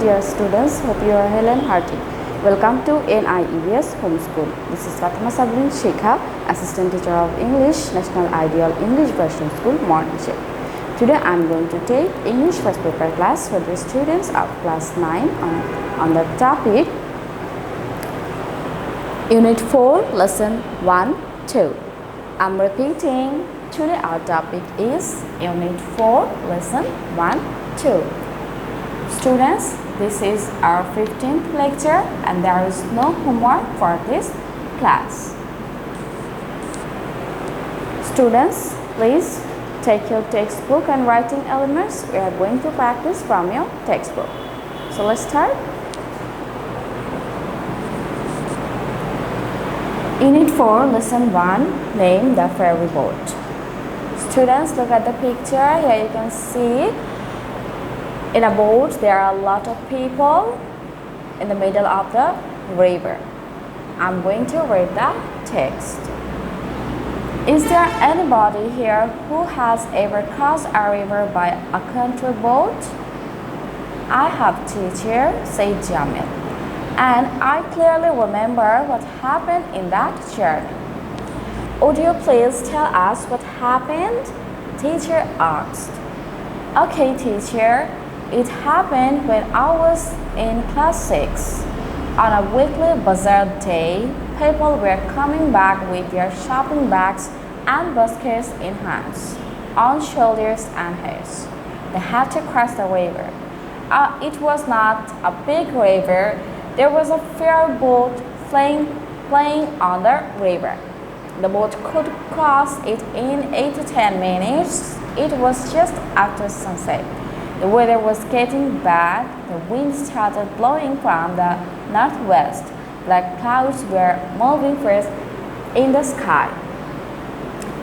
dear students, hope you are well and hearty. Welcome to NIEVS Homeschool. This is Fatema Sabrin, Shikha, Assistant Teacher of English, National Ideal English Version School, Morning Shift. Today I am going to take English first paper class for the students of class 9 on the topic Unit 4 Lesson 1, 2. I am repeating. Today our topic is Unit 4 Lesson 1, 2. Students, this is our 15th lecture and there is no homework for this class. Students, please take your textbook and writing elements. We are going to practice from your textbook. So let's start. Unit 4 Lesson 1, name the ferry boat. Students, look at the picture. Here you can see in a boat there are a lot of people in the middle of the river. I'm going to read the text. Is there anybody here who has ever crossed a river by a country boat? I have, teacher, said Jamil, and I clearly remember what happened in that journey. Would you please tell us what happened? Teacher asked. Okay, teacher. It happened when I was in class 6. On a weekly bazaar day, people were coming back with their shopping bags and baskets in hands, on shoulders and heads. They had to cross the river. It was not a big river. There was a ferry boat playing on the river. The boat could cross it in 8 to 10 minutes. It was just after sunset. The weather was getting bad. The wind started blowing from the northwest. Black clouds were moving fast in the sky.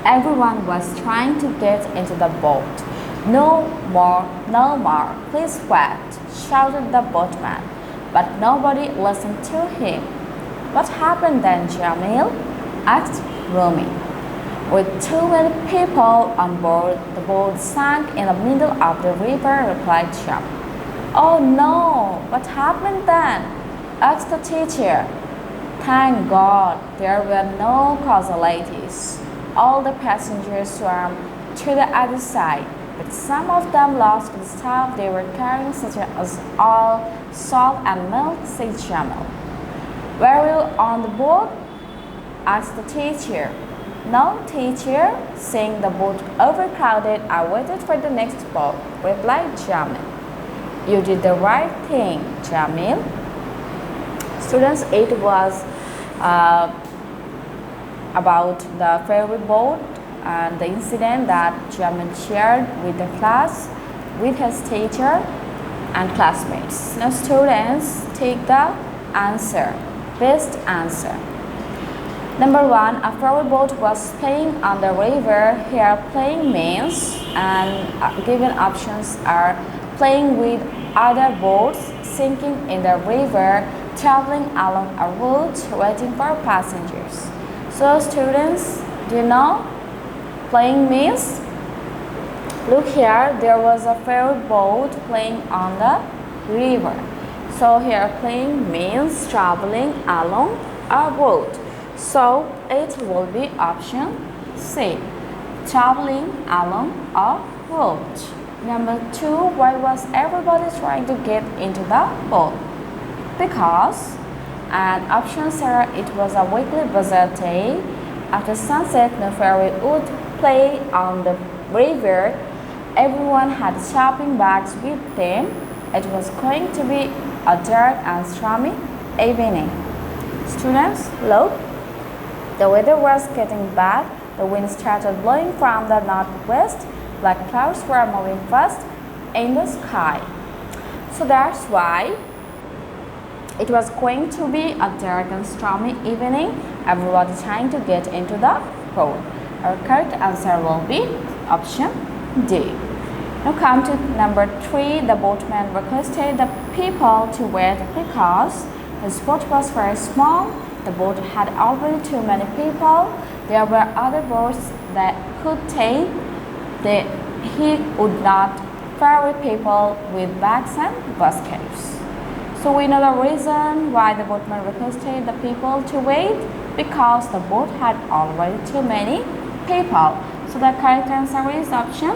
Everyone was trying to get into the boat. No more, no more, please wait, shouted the boatman. But nobody listened to him. What happened then, Jamil? Asked Rumi. With too many people on board, the boat sank in the middle of the river, replied Jamil. Oh no, what happened then? Asked the teacher. Thank God there were no casualties. All the passengers swam to the other side, but some of them lost the stuff they were carrying, such as oil, salt, and milk, said Jamil. Were you on the boat? Asked the teacher. No, teacher. Seeing the boat overcrowded, I waited for the next boat, replied Jamil. You did the right thing, Jamil. Students, it was about the ferry boat and the incident that Jamil shared with the class, with his teacher and classmates. Now, students, take the answer, best answer. Number 1, a ferry boat was playing on the river. Here, playing means, and given options are playing with other boats, sinking in the river, traveling along a route, waiting for passengers. So, students, do you know playing means? Look here, there was a ferry boat playing on the river. So, here, playing means traveling along a route. So, it will be option C, traveling along a road. Number 2, why was everybody trying to get into the boat? Because, and option C, it was a weekly bazaar day. After sunset, the ferry would play on the river. Everyone had shopping bags with them. It was going to be a dark and stormy evening. Students, look. The weather was getting bad. The wind started blowing from the northwest. Black clouds were moving fast in the sky. So that's why it was going to be a dark and stormy evening. Everybody trying to get into the boat. Our correct answer will be option D. Now come to number 3. The boatman requested the people to wait because his boat was very small. The boat had already too many people. There were other boats that could take. He would not ferry people with bags and baskets. So we know the reason why the boatman requested the people to wait, because the boat had already too many people. So the correct answer is option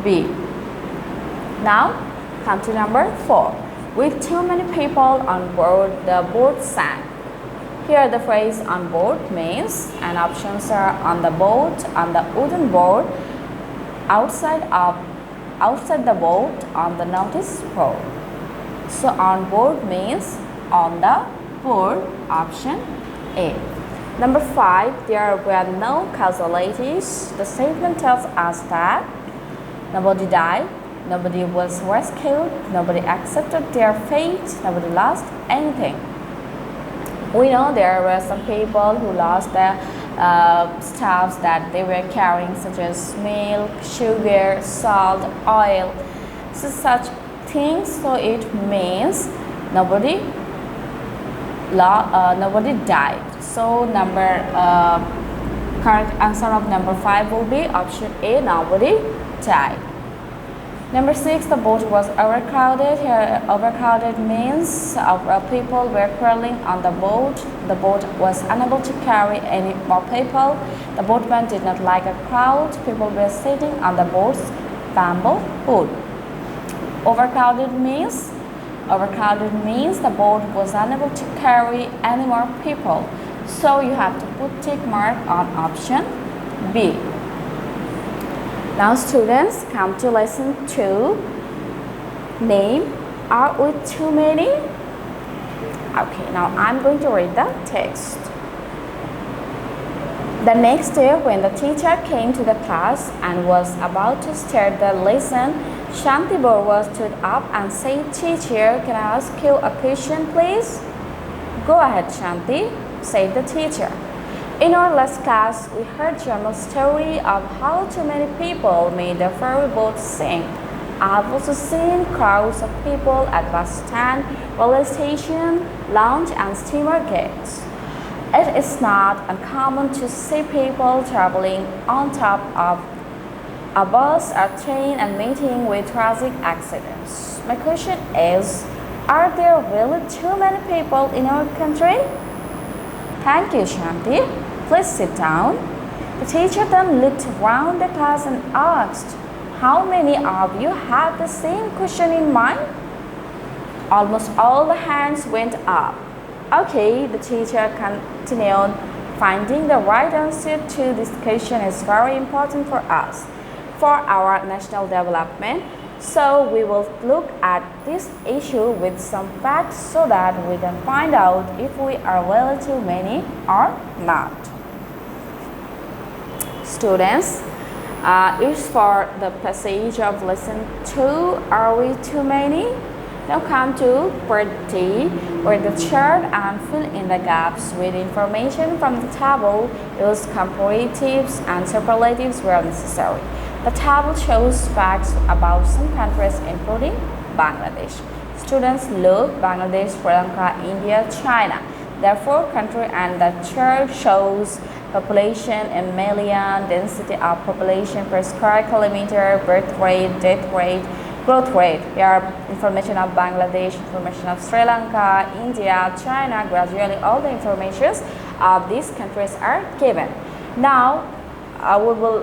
B. Now come to number 4. With too many people on board, the boat sank. Here the phrase on board means, and options are on the boat, on the wooden board, outside the boat, on the notice board. So on board means on the board, option A. Number 5, there were no casualties. The statement tells us that nobody died, nobody was rescued, nobody accepted their fate, nobody lost anything. We know there were some people who lost their stuffs that they were carrying, such as milk, sugar, salt, oil, so such things. So it means nobody died. So correct answer of number 5 will be option A, nobody died. Number 6, the boat was overcrowded. Here, overcrowded means people were curling on the boat. The boat was unable to carry any more people. The boatman did not like a crowd. People were sitting on the boat's bamboo hood. Overcrowded means the boat was unable to carry any more people. So you have to put tick mark on option B. Now students, come to lesson 2. Name are with too many. Okay, now I'm going to read the text. The next day, when the teacher came to the class and was about to start the lesson, Shanti Borwa stood up and said, "Teacher, can I ask you a question, please?" "Go ahead, Shanti," said the teacher. "In our last class, we heard Jamal's story of how too many people made the ferry boat sink. I've also seen crowds of people at bus stand, railway station, lounge and steamer gates. It is not uncommon to see people traveling on top of a bus or train and meeting with tragic accidents. My question is, are there really too many people in our country?" "Thank you, Shanti. Please sit down." The teacher then looked around the class and asked, "How many of you have the same question in mind?" Almost all the hands went up. "Okay," the teacher continued, "finding the right answer to this question is very important for us, for our national development. So we will look at this issue with some facts so that we can find out if we are really too many or not." Students, is for the passage of lesson 2, are we too many? Now come to part D, where the chart and fill in the gaps with information from the table. Use comparatives and superlatives where necessary. The table shows facts about some countries including Bangladesh. Students, look: Bangladesh, Sri Lanka, India, China. Therefore, country, and the chart shows population in million, density of population per square kilometer, birth rate, death rate, growth rate. Here are information of Bangladesh, information of Sri Lanka, India, China. Gradually, all the informations of these countries are given. Now, we will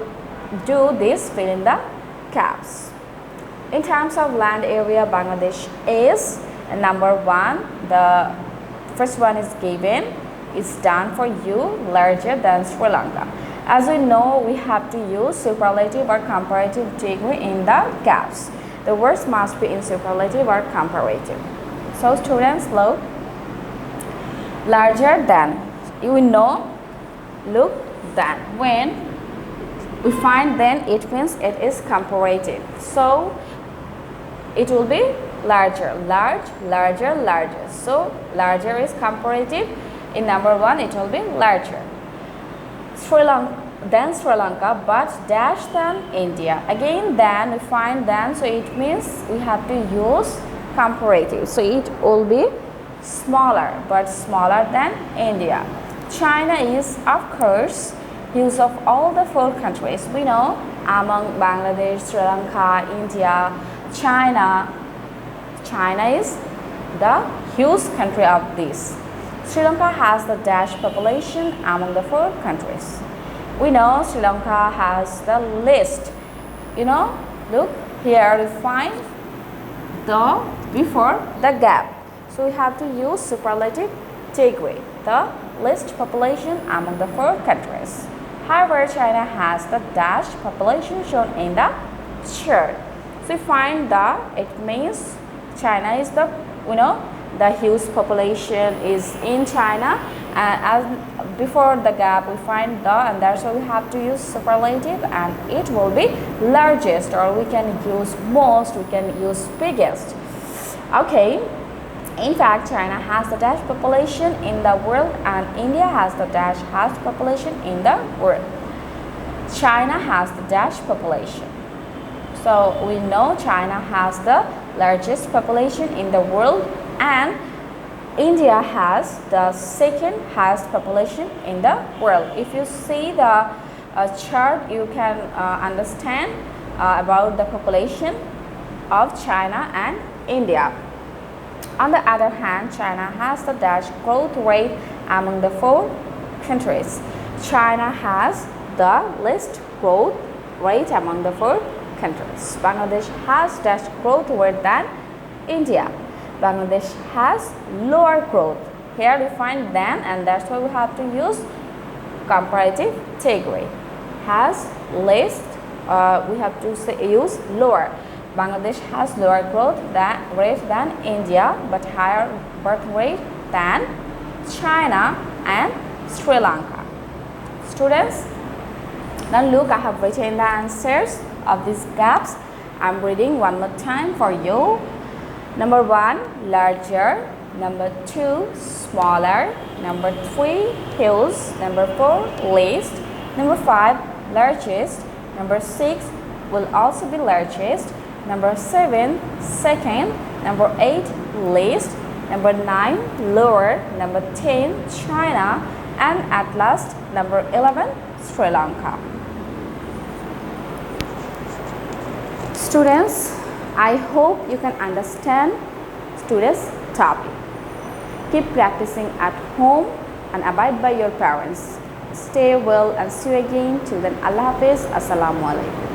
do this fill in the gaps. In terms of land area, Bangladesh is number 1. The first one is given. It's done for you, larger than Sri Lanka. As we know, we have to use superlative or comparative degree in the gaps. The words must be in superlative or comparative. So students, look: larger than. You will know, look, than. When we find then, it means it is comparative. So it will be larger, large, larger, larger. So larger is comparative. In number 1, it will be larger. Sri Lanka, but dash than India. Again, then we find then, so it means we have to use comparative. So it will be smaller, but smaller than India. China is, of course, use of all the 4 countries. We know among Bangladesh, Sri Lanka, India, China is the huge country of this. Sri Lanka has the dash population among the 4 countries. We know Sri Lanka has the least. Look here we find the before the gap. So we have to use superlative degree, the least population among the 4 countries. However, China has the dash population shown in the chart. So we find that it means China is the, the huge population is in China, and as before the gap we find the, and that's why we have to use superlative, and it will be largest, or we can use most, we can use biggest. Okay, in fact China has the dash population in the world, and India has the dash highest population in the world. China has the dash population. So we know China has the largest population in the world, and India has the second highest population in the world. If you see the chart, you can understand about the population of China and India. On the other hand, China has the dash growth rate among the 4 countries. China has the least growth rate among the 4 countries. Bangladesh has dash growth rate than India. Bangladesh has lower growth. Here we find than, and that's why we have to use comparative degree. Has least, we have to use lower. Bangladesh has lower growth rate than India, but higher birth rate than China and Sri Lanka. Students, now look, I have written the answers of these gaps. I'm reading one more time for you. Number 1, larger. Number 2, smaller. Number 3, huge. Number 4, least. Number 5, largest. Number 6 will also be largest. Number 7, second. Number 8, least. Number 9, lower. Number 10, China. And at last, number 11, Sri Lanka. Students, I hope you can understand today's topic. Keep practicing at home and abide by your parents. Stay well and see you again. Till then, Allah Hafiz. Assalamu alaikum.